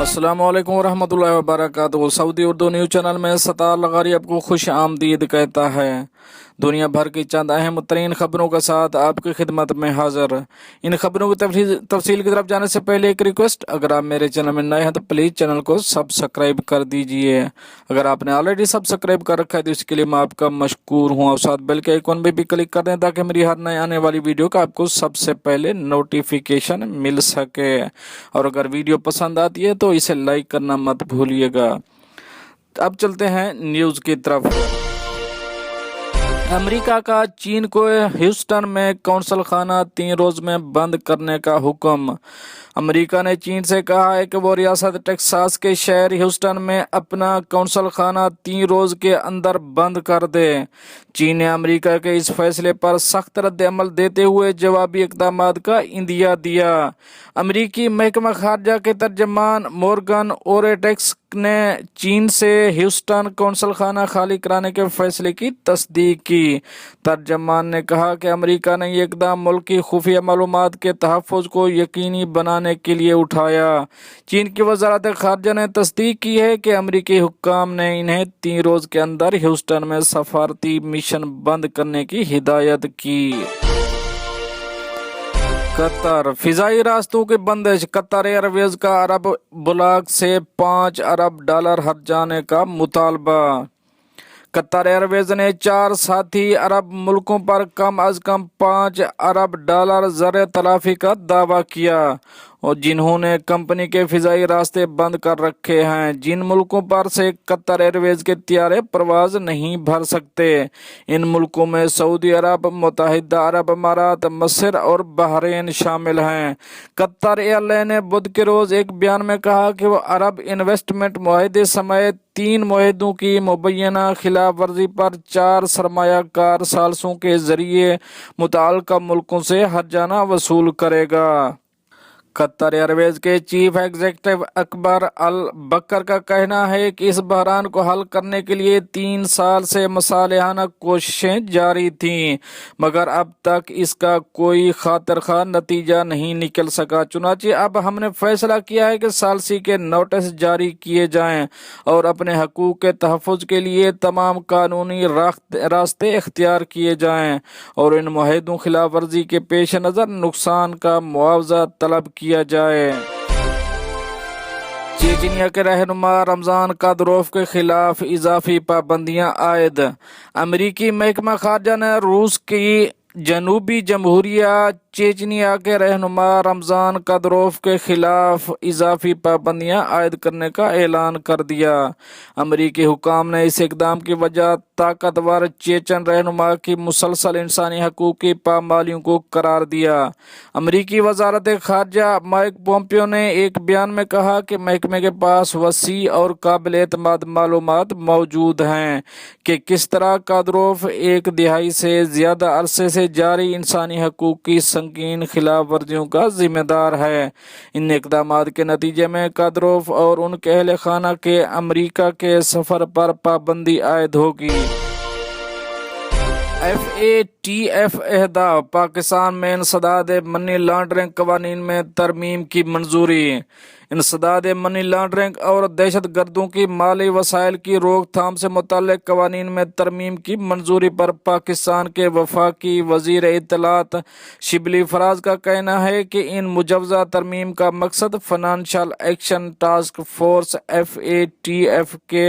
अस्सलाम वालेकुम वरहमतुल्लाहि वबरकातुहू। सऊदी उर्दू न्यूज़ चैनल में सतार लगारी आपको खुश आमदीद कहता है। दुनिया भर की चंद अहम तरीन खबरों के साथ आपकी खिदमत में हाजिर। इन खबरों की तफसील की तरफ जाने से पहले एक रिक्वेस्ट, अगर आप मेरे चैनल में नए हैं तो प्लीज़ चैनल को सब्सक्राइब कर दीजिए। अगर आपने ऑलरेडी सब्सक्राइब कर रखा है तो इसके लिए मैं आपका मशकूर हूँ। और साथ बेल के आइकॉन पे भी क्लिक कर दें ताकि मेरी हर नए आने वाली वीडियो का आपको सबसे पहले नोटिफिकेशन मिल सके। और अगर वीडियो पसंद आती है तो इसे लाइक करना मत भूलिएगा। अब चलते हैं न्यूज़ की तरफ। अमेरिका का चीन को ह्यूस्टन में कौंसल खाना 3 रोज में बंद करने का हुक्म। अमेरिका ने चीन से कहा है कि वो रियासत टेक्सास के शहर ह्यूस्टन में अपना कौंसल खाना 3 रोज के अंदर बंद कर दे। चीन ने अमेरिका के इस फैसले पर सख्त रद्द-ए-अमल देते हुए जवाबी इक़दामात का इंदिया दिया। अमेरिकी महकमा खारजा के तर्जमान मॉर्गन ओर्टेक्स ने चीन से ह्यूस्टन कौंसल खाना खाली कराने के फैसले की तस्दीक की। तर्जमान ने कहा कि अमेरिका ने ये इक़दाम मुल्क की खुफिया मालूमात के तहफ़्फ़ुज़ को यकीनी बनाने के लिए उठाया। चीन की वज़ारत खारजा ने तस्दीक की है कि अमेरिकी हुक्काम ने इन्हें 3 रोज के अंदर ह्यूस्टन में सफारती मिशन बंद करने की हिदायत की। कतर फिजाई रास्तों की बंदिश। कतर एयरवेज का अरब ब्लॉक से $5 अरब हर्जाने का मुतालबा। कतर एयरवेज ने 4 साथी अरब मुल्कों पर कम अज कम $5 अरब ज़र तलाफी का दावा किया, और जिन्होंने कंपनी के फिजाई रास्ते बंद कर रखे हैं, जिन मुल्कों पर से कतर एयरवेज के तियारे परवाज नहीं भर सकते। इन मुल्कों में सऊदी अरब, मुत्तहिदा अरब अमारात, मिस्र और बहरीन शामिल हैं। कतर एयरलाइन ने बुध के रोज एक बयान में कहा कि वो अरब इन्वेस्टमेंट मुआहदे समेत 3 मुआहदों की मुबैना खिलाफ वर्जी पर 4 सरमायाकार सालसों के जरिए मुतअल्लिका मुल्कों से हर्जाना वसूल करेगा। कतर एयरवेज के चीफ एग्जीक्यूटिव अकबर अल बकर का कहना है कि इस बहरान को हल करने के लिए 3 साल से मसालिहाना कोशिशें जारी थीं, मगर अब तक इसका कोई खातिर खा नतीजा नहीं निकल सका। चुनांचे अब हमने फैसला किया है कि सालसी के नोटिस जारी किए जाएं और अपने हकूक के तहफ़्फ़ुज़ के लिए तमाम कानूनी रास्ते इख्तियार किए जाएं, और इन मुआहदों खिलाफ वर्जी के पेश नज़र नुकसान का मुआवजा तलब किया जाए। चेचनिया के रहनुमा रमजान कादिरोव के खिलाफ इजाफी पाबंदियां आयद। अमेरिकी महकमा खारजा ने रूस की जनूबी जमहूरिया चेचनिया के रहनुमा रमजान कादिरोव के खिलाफ इजाफी पाबंदियां आयद करने का ऐलान कर दिया। अमेरिकी हुकाम ने इस इक़दाम की वजह ताकतवर चेचन रहनुमा की मुसलसल इंसानी हकूक़ की पामालियों को करार दिया। अमेरिकी वज़ारत खारजा माइक पोम्पियो ने एक बयान में कहा कि महकमे के पास वसी और काबिल एतमाद मालूमात मौजूद हैं कि किस तरह कादिरोव 1 दिहाई से ज़्यादा अरसे से जारी इंसानी हकूक़ की संगीन खिलाफ वर्जियों का जिम्मेदार है। इन इक़दामात के नतीजे में कादिरोव और उनके अहल खाना के अमेरिका के सफ़र पर पाबंदी आयद होगी। FATF अहदा। पाकिस्तान में इंसदाद मनी लॉन्ड्रिंग कवानीन में तरमीम की मंजूरी। इंसदाद मनी लॉन्ड्रिंग और दहशत गर्दों की माली वसाइल की रोकथाम से मुतल्लिक कवानीन में तरमीम की मंजूरी पर पाकिस्तान के वफाकी वजीर इत्तलात शिबली फराज का कहना है कि इन मुजवजा तरमीम का मकसद financial action task force FATF के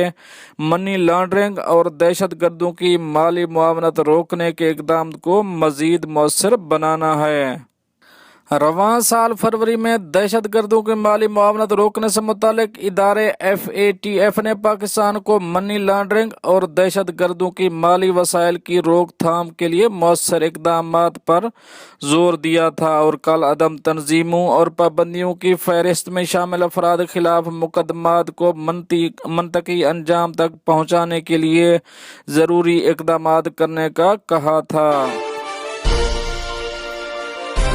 मनी लॉन्ड्रिंग और दहशत गर्दों की माली मुआवनत रोकने के इक़दाम को मजीद मौसर बनाना है। रवां साल फरवरी में दहशत गर्दों की माली मुआवनत रोकने से मुतालिक इदारे FATF ने पाकिस्तान को मनी लॉन्ड्रिंग और दहशत गर्दों की माली वसाइल की रोकथाम के लिए मौसर इक़दामात पर जोर दिया था, और कल अदम तंजीमों और पाबंदियों की फहरिस्त में शामिल अफराद खिलाफ मुकदमात को मंतकी अंजाम तक पहुँचाने के लिए ज़रूरी इक़दामात करने का कहा था।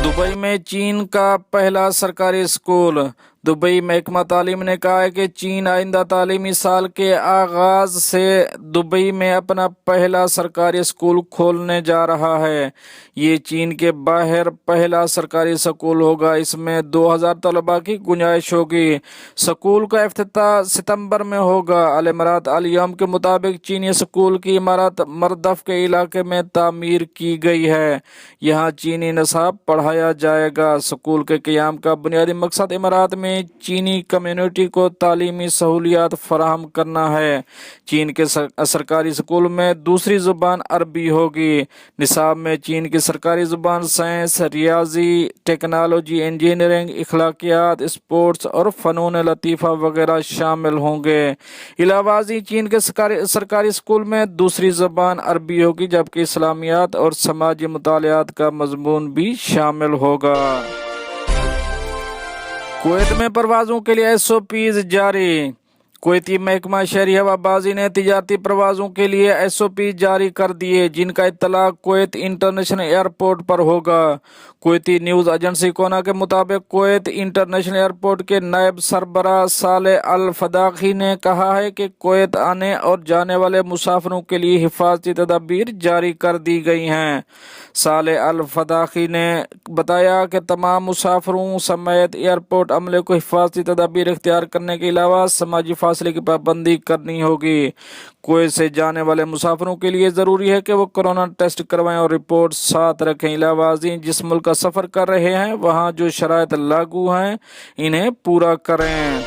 दुबई में चीन का पहला सरकारी स्कूल। दुबई महकमा तालीम ने कहा है कि चीन आइंदा तालीमी साल के आगाज से दुबई में अपना पहला सरकारी स्कूल खोलने जा रहा है। ये चीन के बाहर पहला सरकारी स्कूल होगा। इसमें 2000 तलबा की गुंजाइश होगी। स्कूल का इफ्तिताह सितंबर में होगा। अल इमारात अल यौम के मुताबिक चीनी स्कूल की इमारत मरदफ के इलाके में तामीर की गई है। यहाँ चीनी नसाब पढ़ाया जाएगा। स्कूल के क़याम का बुनियादी मकसद इमारात में चीनी कम्युनिटी को तालीमी सहूलियात फराहम करना है। चीन के सरकारी स्कूल में दूसरी जुबान अरबी होगी। निसाब में चीन की सरकारी जुबान साइंस, रियाजी, टेक्नोलॉजी, इंजीनियरिंग, इखलाकियात, स्पोर्ट्स और फ़नून लतीफ़ा वगैरह शामिल होंगे। इलावाजी चीन के सरकारी स्कूल में दूसरी जुबान अरबी होगी, जबकि इस्लामियात और समाजी मुतालियात का मजमून भी शामिल होगा। कुवैत में परवाज़ों के लिए SOPs जारी। कुवैती महकमा शहरी हवाबाजी ने तिजारती परवाज़ों के लिए SOP जारी कर दिए, जिनका इत्तलाक कुवैत इंटरनेशनल एयरपोर्ट पर होगा। कुवैती न्यूज़ एजेंसी कोना के मुताबिक कुवैत इंटरनेशनल एयरपोर्ट के नायब सरबराह साले अल फदाकी ने कहा है कि कुवैत आने और जाने वाले मुसाफिरों के लिए हिफाजती तदाबीर जारी कर दी गई हैं। साले अल फदाकी ने बताया कि तमाम मुसाफिरों समेत एयरपोर्ट अमले को हिफाजती तदाबीर इख्तियार करने के अलावा समाजी फासले की पाबंदी करनी होगी। कुवैत से जाने वाले मुसाफिरों के लिए ज़रूरी है कि वो कोरोना टेस्ट करवाएं और रिपोर्ट साथ रखें। इलावाजी जिस मुल्क का सफ़र कर रहे हैं वहाँ जो शराइत लागू हैं इन्हें पूरा करें।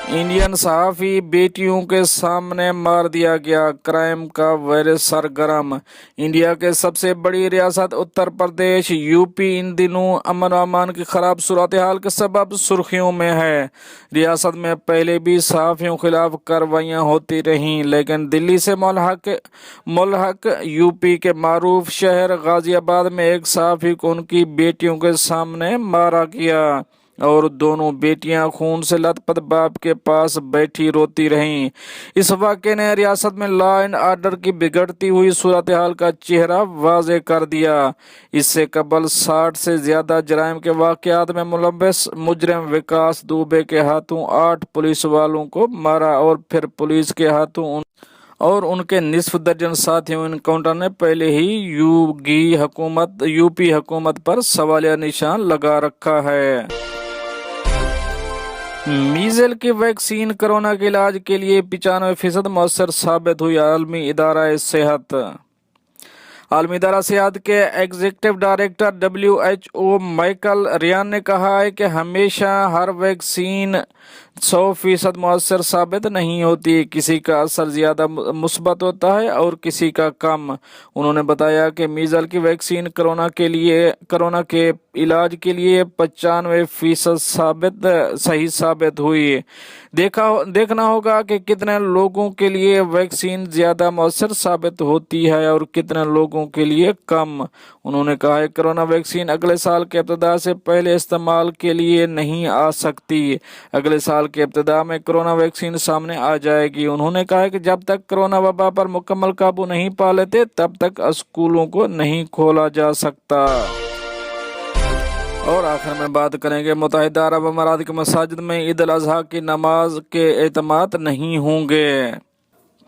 इंडियन सहाफ़ी बेटियों के सामने मार दिया गया, क्राइम का वायरस सरगर्म। इंडिया के सबसे बड़ी रियासत उत्तर प्रदेश यूपी इन दिनों अमन और अमान की खराब सूरत हाल के सबब सुर्खियों में है। रियासत में पहले भी सहाफ़ियों के खिलाफ कार्रवाइयाँ होती रहीं, लेकिन दिल्ली से मुल्हक यूपी के मारूफ शहर गाजियाबाद में एक सहाफ़ी को उनकी बेटियों के सामने मारा गया और दोनों बेटियां खून से लथपथ बाप के पास बैठी रोती रहीं। इस वाक़े ने रियासत में लॉ एंड ऑर्डर की बिगड़ती हुई सूरत हाल का चेहरा वाज़े कर दिया। इससे कबल 60 से ज़्यादा जराइम के वाक़यात में मुलव्वस मुजरिम विकास दुबे के हाथों 8 पुलिस वालों को मारा और फिर पुलिस के हाथों और उनके निस्फ दर्जन साथियों एनकाउंटर ने पहले ही यूपी हुकूमत पर सवालिया निशान लगा रखा है। मीज़ल की वैक्सीन कोरोना के इलाज के लिए 95% मौसर साबित हुई। आलमी इदारा सेहत के executive director WHO Michael Ryan ने कहा है कि हमेशा हर वैक्सीन 100% मौसर साबित नहीं होती। किसी का असर ज़्यादा मुस्बत होता है और किसी का कम। उन्होंने बताया कि मीज़ल की वैक्सीन कोरोना के इलाज के लिए 95% सही साबित हुई। देखना होगा कि कितने लोगों के लिए वैक्सीन ज़्यादा मौसर साबित होती है और कितने लोगों के लिए कम। उन्होंने कहा है कोरोना वैक्सीन अगले साल के इब्तिदा से पहले इस्तेमाल के लिए नहीं आ सकती। अगले साल के इब्तिदा में कोरोना वैक्सीन सामने आ जाएगी। उन्होंने कहा कि जब तक कोरोना वबा पर मुकम्मल काबू नहीं पा लेते तब तक स्कूलों को नहीं खोला जा सकता। और आखिर में बात करेंगे मुत्तहिदा अरब अमारात के मसाजिद में ईद अल अज़हा की नमाज के एतमात नहीं होंगे।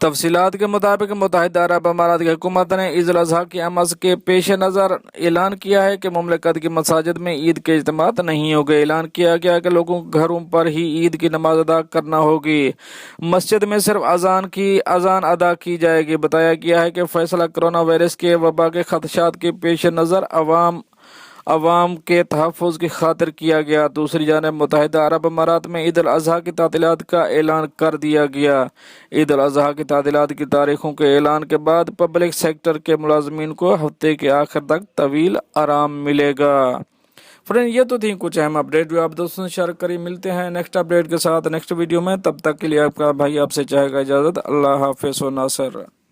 तफसीलात के मुताबिक मुत्तहिदा अरब अमारात की हुकूमत ने ईद उल अज़हा की अमस के पेश नज़र ऐलान किया है कि मुमलिकत की मसाजिद में ईद के इज्तिमात नहीं होंगे। ऐलान किया गया कि लोगों को घरों पर ही ईद की नमाज अदा करना होगी। मस्जिद में सिर्फ अजान अदा की जाएगी। बताया गया है कि फैसला कोरोना वायरस के वबा के खदशात के पेश नज़र अवाम के तहफ़्फ़ुज़ की खातिर किया गया। दूसरी जानिब मुत्तहिदा अरब अमारात में ईद उल अज़हा की तातीलात का ऐलान कर दिया गया। ईद उल अज़हा की तातीलात की तारीखों के ऐलान के बाद पब्लिक सेक्टर के मुलाजमीन को हफ्ते के आखिर तक तवील आराम मिलेगा। फ्रेंड, ये तो थी कुछ अहम अपडेट जो आप दोस्तों से शेयर करी। मिलते हैं नेक्स्ट अपडेट के साथ नेक्स्ट वीडियो में। तब तक के लिए आपका भाई आपसे चाहेगा इजाज़त। अल्लाह हाफ़िज़ व नासर।